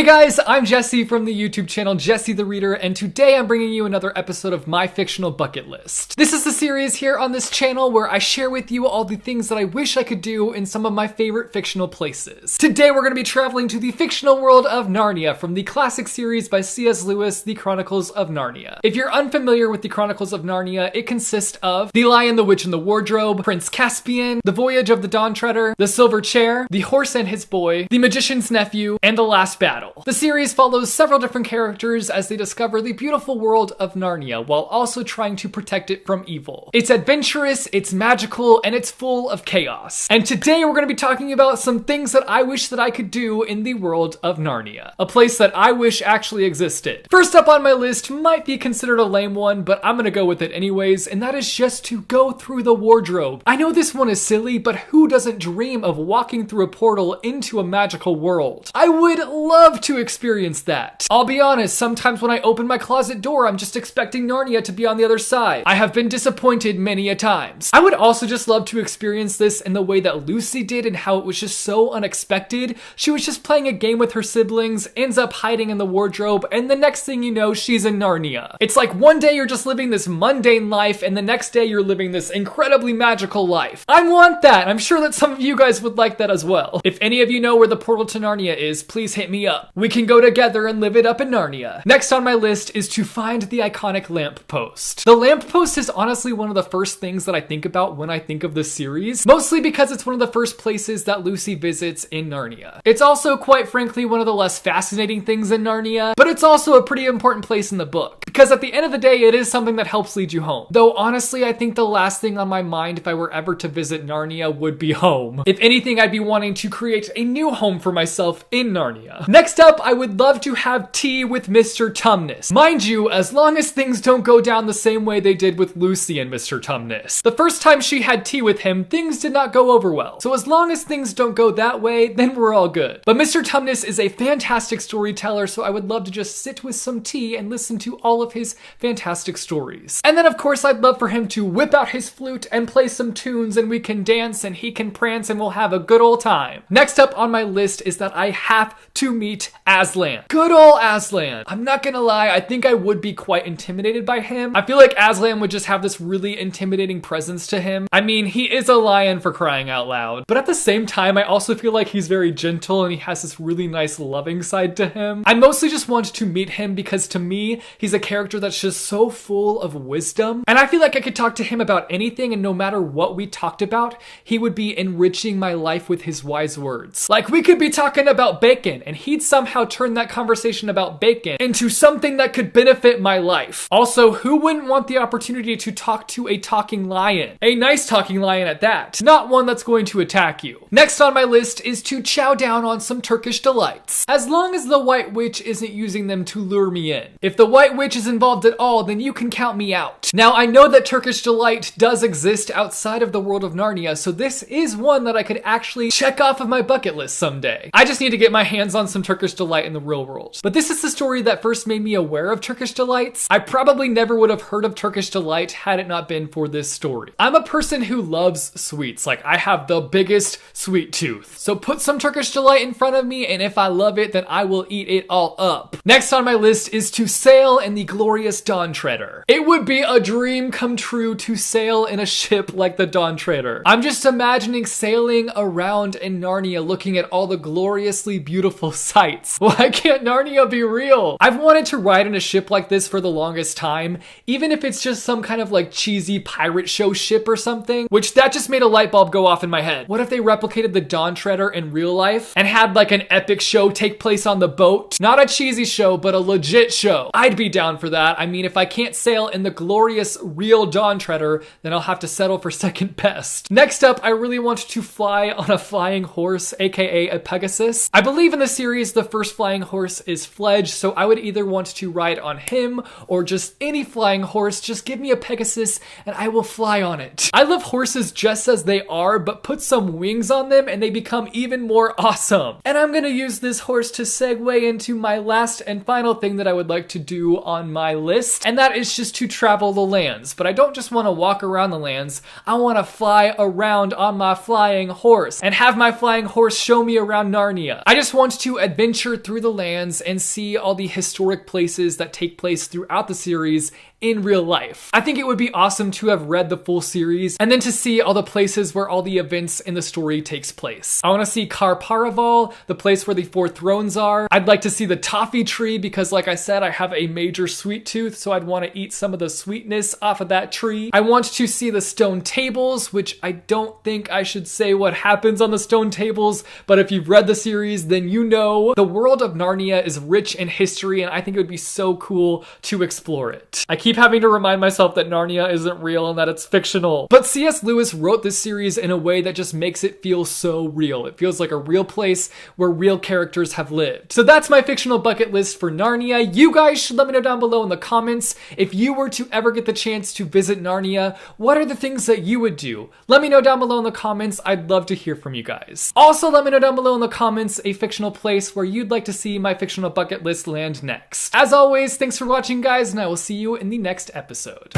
Hey guys, I'm Jesse from the YouTube channel Jesse the Reader, and today I'm bringing you another episode of My Fictional Bucket List. This is the series here on this channel where I share with you all the things that I wish I could do in some of my favorite fictional places. Today we're going to be traveling to the fictional world of Narnia from the classic series by C.S. Lewis, The Chronicles of Narnia. If you're unfamiliar with the Chronicles of Narnia, it consists of The Lion, the Witch, and the Wardrobe, Prince Caspian, The Voyage of the Dawn Treader, The Silver Chair, The Horse and His Boy, The Magician's Nephew, and The Last Battle. The series follows several different characters as they discover the beautiful world of Narnia while also trying to protect it from evil. It's adventurous, it's magical, and it's full of chaos. And today we're going to be talking about some things that I wish that I could do in the world of Narnia, a place that I wish actually existed. First up on my list might be considered a lame one, but I'm going to go with it anyways, and that is just to go through the wardrobe. I know this one is silly, but who doesn't dream of walking through a portal into a magical world? I would love to experience that. I'll be honest, sometimes when I open my closet door, I'm just expecting Narnia to be on the other side. I have been disappointed many a times. I would also just love to experience this in the way that Lucy did and how it was just so unexpected. She was just playing a game with her siblings, ends up hiding in the wardrobe, and the next thing you know, she's in Narnia. It's like one day you're just living this mundane life and the next day you're living this incredibly magical life. I want that. I'm sure that some of you guys would like that as well. If any of you know where the portal to Narnia is, please hit me up. We can go together and live it up in Narnia. Next on my list is to find the iconic lamppost. The lamppost is honestly one of the first things that I think about when I think of the series, mostly because it's one of the first places that Lucy visits in Narnia. It's also, quite frankly, one of the less fascinating things in Narnia, but it's also a pretty important place in the book, because at the end of the day, it is something that helps lead you home. Though honestly, I think the last thing on my mind if I were ever to visit Narnia would be home. If anything, I'd be wanting to create a new home for myself in Narnia. Next up, I would love to have tea with Mr. Tumnus. Mind you, as long as things don't go down the same way they did with Lucy and Mr. Tumnus. The first time she had tea with him, things did not go over well. So as long as things don't go that way, then we're all good. But Mr. Tumnus is a fantastic storyteller, so I would love to just sit with some tea and listen to all of his fantastic stories. And then of course, I'd love for him to whip out his flute and play some tunes and we can dance and he can prance and we'll have a good old time. Next up on my list is that I have to meet Aslan. Good old Aslan. I'm not gonna lie, I think I would be quite intimidated by him. I feel like Aslan would just have this really intimidating presence to him. I mean, he is a lion for crying out loud, but at the same time, I also feel like he's very gentle and he has this really nice loving side to him. I mostly just want to meet him because to me, he's a character that's just so full of wisdom, and I feel like I could talk to him about anything, and no matter what we talked about, he would be enriching my life with his wise words. Like, we could be talking about bacon, and he'd somehow turn that conversation about bacon into something that could benefit my life. Also, who wouldn't want the opportunity to talk to a talking lion? A nice talking lion at that, not one that's going to attack you. Next on my list is to chow down on some Turkish delights. As long as the White Witch isn't using them to lure me in. If the White Witch is involved at all, then you can count me out. Now, I know that Turkish delight does exist outside of the world of Narnia, so this is one that I could actually check off of my bucket list someday. I just need to get my hands on some Turkish delight in the real world. But this is the story that first made me aware of Turkish delights. I probably never would have heard of Turkish delight had it not been for this story. I'm a person who loves sweets. Like, I have the biggest sweet tooth. So put some Turkish delight in front of me, and if I love it, then I will eat it all up. Next on my list is to sail in the glorious Dawn Treader. It would be a dream come true to sail in a ship like the Dawn Treader. I'm just imagining sailing around in Narnia looking at all the gloriously beautiful sights. Why can't Narnia be real? I've wanted to ride in a ship like this for the longest time, even if it's just some kind of like cheesy pirate show ship or something, which that just made a light bulb go off in my head. What if they replicated the Dawn Treader in real life and had like an epic show take place on the boat? Not a cheesy show, but a legit show. I'd be down for that. I mean, if I can't sail in the glorious real Dawn Treader, then I'll have to settle for second best. Next up, I really want to fly on a flying horse, aka a Pegasus. I believe in the series, the first flying horse is Fledge, so I would either want to ride on him or just any flying horse. Just give me a Pegasus and I will fly on it. I love horses just as they are, but put some wings on them and they become even more awesome. And I'm gonna use this horse to segue into my last last and final thing that I would like to do on my list, and that is just to travel the lands. But I don't just want to walk around the lands, I want to fly around on my flying horse and have my flying horse show me around Narnia. I just want to adventure through the lands and see all the historic places that take place throughout the series in real life. I think it would be awesome to have read the full series and then to see all the places where all the events in the story takes place. I want to see Car Paraval, the place where the 4 thrones are. I'd like to see the toffee tree because, like I said, I have a major sweet tooth, so I'd want to eat some of the sweetness off of that tree. I want to see the stone tables, which I don't think I should say what happens on the stone tables, but if you've read the series, then you know. The world of Narnia is rich in history, and I think it would be so cool to explore it. I keep having to remind myself that Narnia isn't real and that it's fictional. But C.S. Lewis wrote this series in a way that just makes it feel so real. It feels like a real place where real characters have lived. So that's my fictional bucket list for Narnia. You guys should let me know down below in the comments if you were to ever get the chance to visit Narnia, what are the things that you would do? Let me know down below in the comments. I'd love to hear from you guys. Also, let me know down below in the comments a fictional place where you'd like to see my fictional bucket list land next. As always, thanks for watching, guys, and I will see you in the next episode.